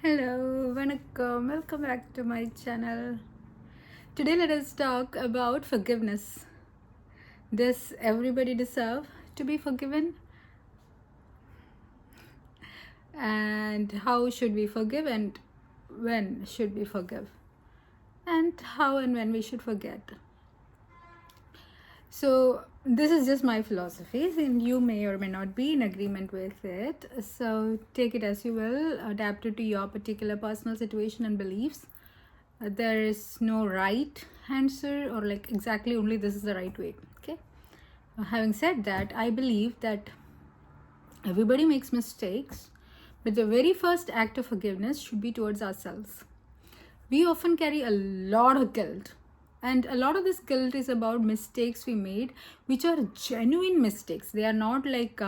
Hello, welcome back to my channel. Today let us talk about forgiveness. Does everybody deserve to be forgiven? And how should we forgive and when should we forgive? And how and when we should forget. So this is just my philosophy and you may or may not be in agreement with it. So take it as you will, adapt it to your particular personal situation and beliefs. There is no right answer or like exactly only this is the right way. Okay. Having said that, I believe that everybody makes mistakes, but the very first act of forgiveness should be towards ourselves. We often carry a lot of guilt, and a lot of this guilt is about mistakes we made, which are genuine mistakes. They are not like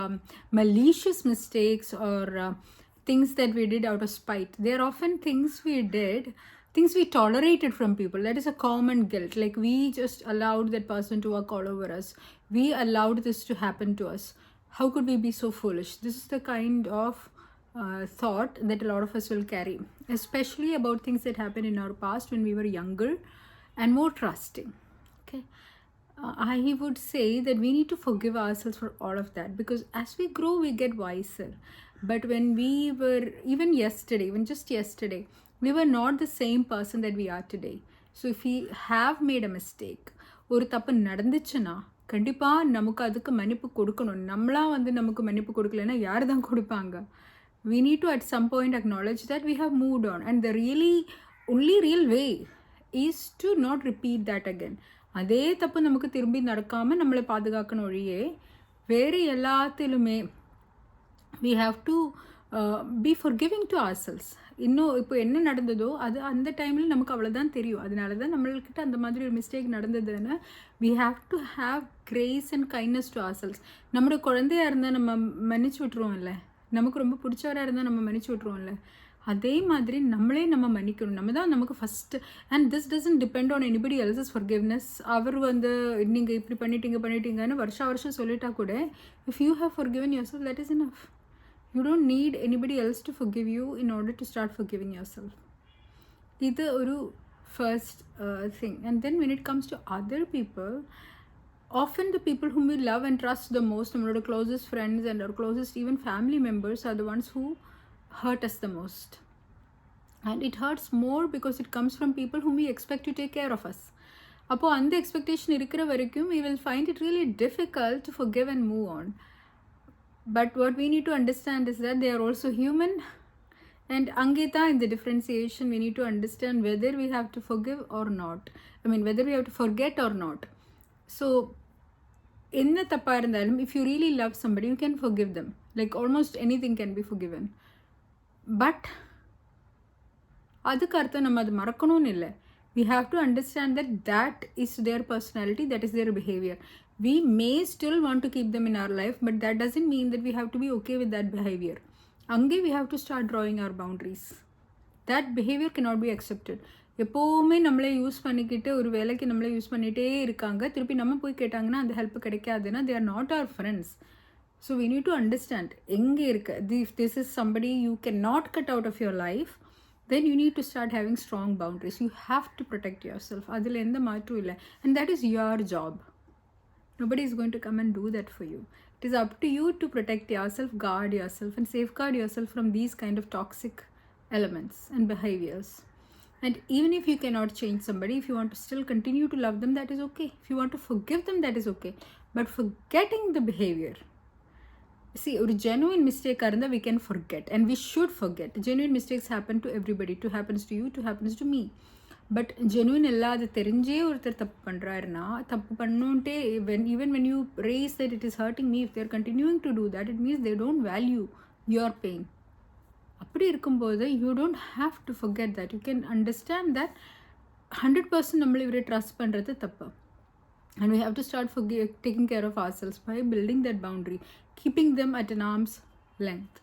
malicious mistakes or things that we did out of spite. They are often things we did, things we tolerated from people. That is a common guilt. Like we just allowed that person to walk all over us. We allowed this to happen to us. How could we be so foolish? This is the kind of thought that a lot of us will carry, especially about things that happened in our past when we were younger and more trusting. Okay. I would say that we need to forgive ourselves for all of that because as we grow, we get wiser. But when we were, even just yesterday, we were not the same person that we are today. So if we have made a mistake, ஒரு தப்பு நடந்துச்சுன்னா கண்டிப்பாக நமக்கு அதுக்கு மன்னிப்பு கொடுக்கணும். நம்மளாக நமக்கு மன்னிப்பு கொடுக்கலன்னா யார் தான் கொடுப்பாங்க? We need to at some point acknowledge that we have moved on, and the only real way is to not repeat that again. அதே தப்பு நமக்கு திரும்பி நடக்காமல் நம்மளை பாதுகாக்கணும் ஒழியே வேறு எல்லாத்திலுமே we have to be forgiving to ourselves. இன்னும் இப்போ என்ன நடந்ததோ அது அந்த டைமில் நமக்கு அவ்வளோதான் தெரியும். அதனால தான் நம்மள்கிட்ட அந்த மாதிரி ஒரு மிஸ்டேக் நடந்ததுன்னு we have to have grace and kindness to ourselves. நம்மளோட குழந்தையாக இருந்தால் நம்ம மன்னிச்சு விட்டுருவோம்ல, நமக்கு ரொம்ப பிடிச்சவராக இருந்தால் நம்ம மன்னிச்சு விட்ருவோம்ல, அதே மாதிரி நம்மளே நம்ம மன்னிக்கணும். நம்ம தான் நமக்கு first. And this doesn't depend on anybody else's forgiveness. அவர் நீங்கள் இப்படி பண்ணிட்டீங்கன்னு வருஷம் சொல்லிட்டா கூட if you have forgiven yourself, that is enough. You don't need anybody else to forgive you in order to start forgiving yourself. This is the first thing. And then when it comes to other people, often the people whom we love and trust the most, our closest friends and our closest even family members, are the ones who hurt us the most. And it hurts more because it comes from people whom we expect to take care of us. அப்போ அந்த expectation இருக்கிற வரைக்கும் we will find it really difficult to forgive and move on. But what we need to understand is that they are also human, and Angita, in the differentiation, we need to understand whether we have to forgive or not. Whether we have to forget or not. So, enna thappa irundhalum, if you really love somebody, you can forgive them. Like almost anything can be forgiven. But adukku artham nama adu marakanonu illa. We have to understand that that is their personality, that is their behavior. We may still want to keep them in our life, but that doesn't mean that we have to be okay with that behavior. Ange we have to start drawing our boundaries. That behavior cannot be accepted. எப்போவுமே நம்மளே use பண்ணிக்கிட்டு ஒரு வேலைக்கு நம்மளே use பண்ணிகிட்டே இருக்காங்க, திருப்பி நம்ம போய் கேட்டாங்கன்னா அந்த help கிடைக்காதுன்னா they are not our friends. So we need to understand எங்கே இருக்கு. If this is somebody you cannot cut out of your life, then you need to start having strong boundaries. You have to protect yourself. அதில் எந்த மாற்றும் இல்லை. And that is your job. Nobody is going to come and do that for you. It is up to you to protect yourself, guard yourself, and safeguard yourself from these kind of toxic elements and behaviors. And even if you cannot change somebody, if you want to still continue to love them, that is okay. If you want to forgive them, that is okay. But forgetting the behavior, see, a genuine mistake we can forget, and we should forget. Genuine mistakes happen to everybody. It happens to you, it happens to me. But genuine இல்லாத தெரிஞ்சே ஒருத்தர் தப்பு பண்ணுறாருன்னா தப்பு பண்ணுன்ட்டே even when you raise that it is hurting me, if they are continuing to do that, it means they don't value your pain. அப்படி இருக்கும்போது you don't have to forget that. You can understand that 100% நம்மளை இவரை trust பண்ணுறது தப்பு. And we have to start taking care of ourselves by building that boundary, keeping them at an arm's length.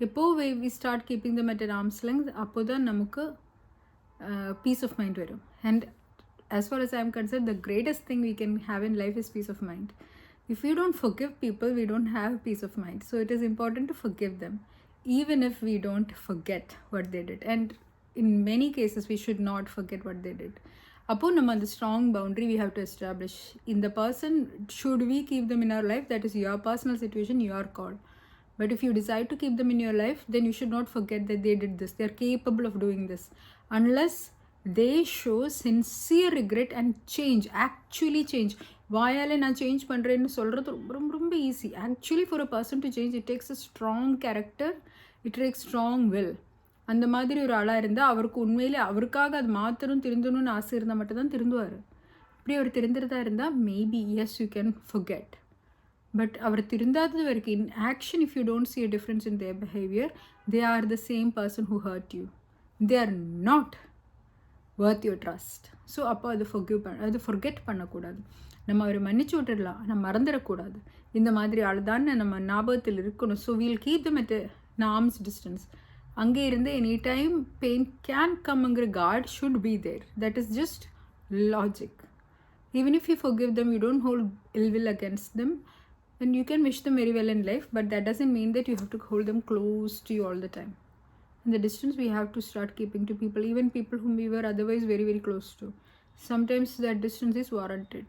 எப்போ we start keeping them at an arm's length, அப்போ தான் நமக்கு peace of mind varum. And as far as I am concerned, the greatest thing we can have in life is peace of mind. If we don't forgive people, we don't have peace of mind. So it is important to forgive them. even if we don't forget what they did. And in many cases we should not forget what they did. Appo நம்ம அந்த strong boundary we have to establish. In the person, should we keep them in our life? That is your personal situation, your call. But if you decide to keep them in your life, then you should not forget that they did this. They are capable of doing this. Unless they show sincere regret and change, actually change. வாயாலே நான் change பண்ணுறேன்னு சொல்கிறது ரொம்ப ரொம்ப ரொம்ப easy. Actually for a person to change it takes a strong character, it takes strong will. அந்த மாதிரி ஒரு ஆளாக இருந்தால் அவருக்கு உண்மையிலே அவருக்காக அது மாற்றணும் திருந்தணும்னு ஆசை இருந்தால் மட்டும்தான் திருந்துவார். இப்படி அவர் திருந்துறதா இருந்தால் maybe yes you can forget. But அவர் திருந்தாதது வரைக்கும் in action if you don't see a difference in their behavior, they are the same person who hurt you. They are not worth your trust. So அப்போ அது forget பண்ணக்கூடாது. நம்ம அவரை மன்னிச்சு விட்டுடலாம், நம்ம மறந்துடக்கூடாது. இந்த மாதிரி ஆள் தான் நம்ம ஞாபகத்தில் இருக்கணும். So we'll keep them at an arm's distance. அங்கே இருந்து எனி டைம் பெயின் கேன் கம்ங்கிற God should be there. That is just logic. Even if you forgive them, you don't hold ill will against them, and you can wish them very well in life, but that doesn't mean that you have to hold them close to you all the time. In the distance we have to start keeping to people, even people whom we were otherwise very very close to. Sometimes that distance is warranted.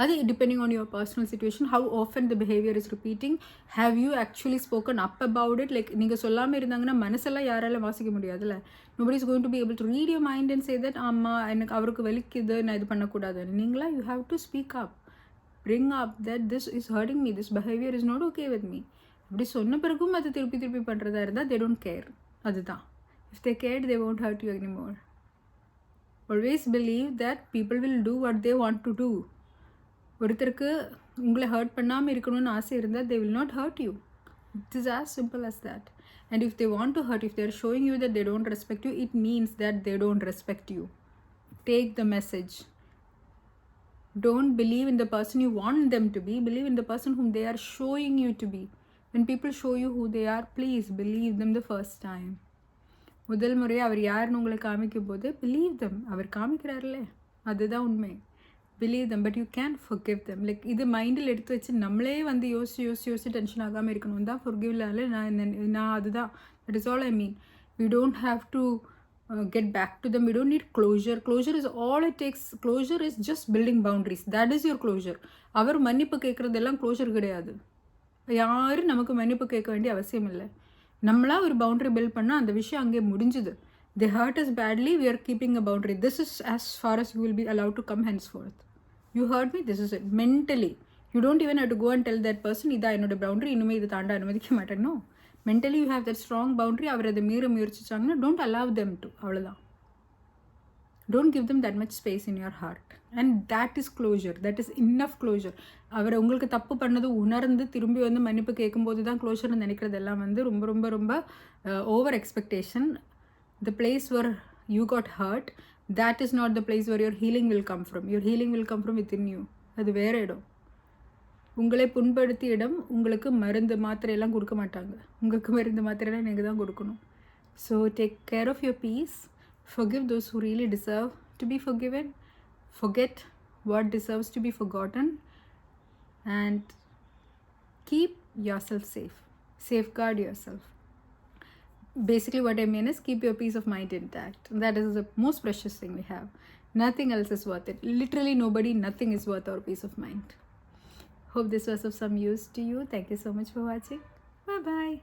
அது depending on your personal situation, how often the behavior is repeating, have you actually spoken up about it? Like நீங்கள் சொல்லாமல் இருந்தாங்கன்னா மனசெல்லாம் யாரால வாசிக்க முடியாதுல்ல. nobody is going to be able to read your mind and say that ஆமாம் எனக்கு அவருக்கு வலிக்குது நான் இது பண்ணக்கூடாதுன்னு. நீங்களா you have to speak up, bring up that this is hurting me, this behavior is not okay with me. அப்படி சொன்ன பிறகும் அது திருப்பி திருப்பி பண்ணுறதா இருந்தால் they don't care. அதுதான். if they cared they won't hurt you anymore. always believe that people will do what they want to do. ஒருத்தருக்கு உங்களை ஹர்ட் பண்ணாமல் இருக்கணும்னு ஆசை இருந்தால் they will not hurt you. It is as simple as that. And if they want to hurt, if they are showing you that they don't respect you, it means that they don't respect you. Take the message. Don't believe in the person you want them to be. Believe in the person whom they are showing you to be. When people show you who they are, please believe them the first time. முதல் முறை அவர் யாருன்னு உங்களை காமிக்கும் போது believe them. அவர் காமிக்கிறார்லே, அதுதான் உண்மை. believe them, but you can't forgive them. Like இது மைண்டில் எடுத்து வச்சு நம்மளே வந்து யோசிச்சு டென்ஷன் ஆகாமல் இருக்கணும் தான் forgiveலால நான் அதுதான். that is all I mean. we don't have to get back to them. We don't need closure. Closure is all it takes. Closure is just building boundaries. That is your closure. அவர் மன்னிப்பு கேட்குறதெல்லாம் closure கிடையாது. யாரும் நமக்கு மன்னிப்பு கேட்க வேண்டிய அவசியம் இல்லை. நம்மளா ஒரு பவுண்டரி பில்ட் பண்ணால் அந்த விஷயம் அங்கே முடிஞ்சுது. they hurt us badly, we are keeping a boundary. This is as far as you will be allowed to come henceforth. You hurt me, this is it. Mentally you don't even have to go and tell that person இதா என்னோட boundary, இனிமே இது தாண்ட அனுமதிக்க மாட்டேன். No, mentally you have that strong boundary. அவர் அதை மீற முயற்சிச்சாங்கன்னா don't allow them to. அவ்வளோதான். don't give them that much space in your heart, and that is closure. that is enough closure. அவர் உங்களுக்கு தப்பு பண்ணது உணர்ந்து திரும்பி வந்து மன்னிப்பு கேட்கும்போது தான் க்ளோஷர்னு நினைக்கிறதெல்லாம் வந்து ரொம்ப ரொம்ப ரொம்ப over expectation. the place where you got hurt, that is not the place where your healing will come from. your healing will come from within you. அது வேற இடம். உங்களை புண்படுத்திய இடம். உங்களுக்கு மருந்து மாத்திரையெல்லாம் கொடுக்க மாட்டாங்க. உங்களுக்கு மருந்து மாத்திரையெல்லாம் நீங்கள் தான் கொடுக்கணும். So take care of your peace. forgive those who really deserve to be forgiven. forget what deserves to be forgotten, and keep yourself safe. safeguard yourself. Basically what I mean is keep your peace of mind intact. That is the most precious thing we have. Nothing else is worth it. Literally nobody, nothing is worth our peace of mind. Hope this was of some use to you. Thank you so much for watching. Bye bye.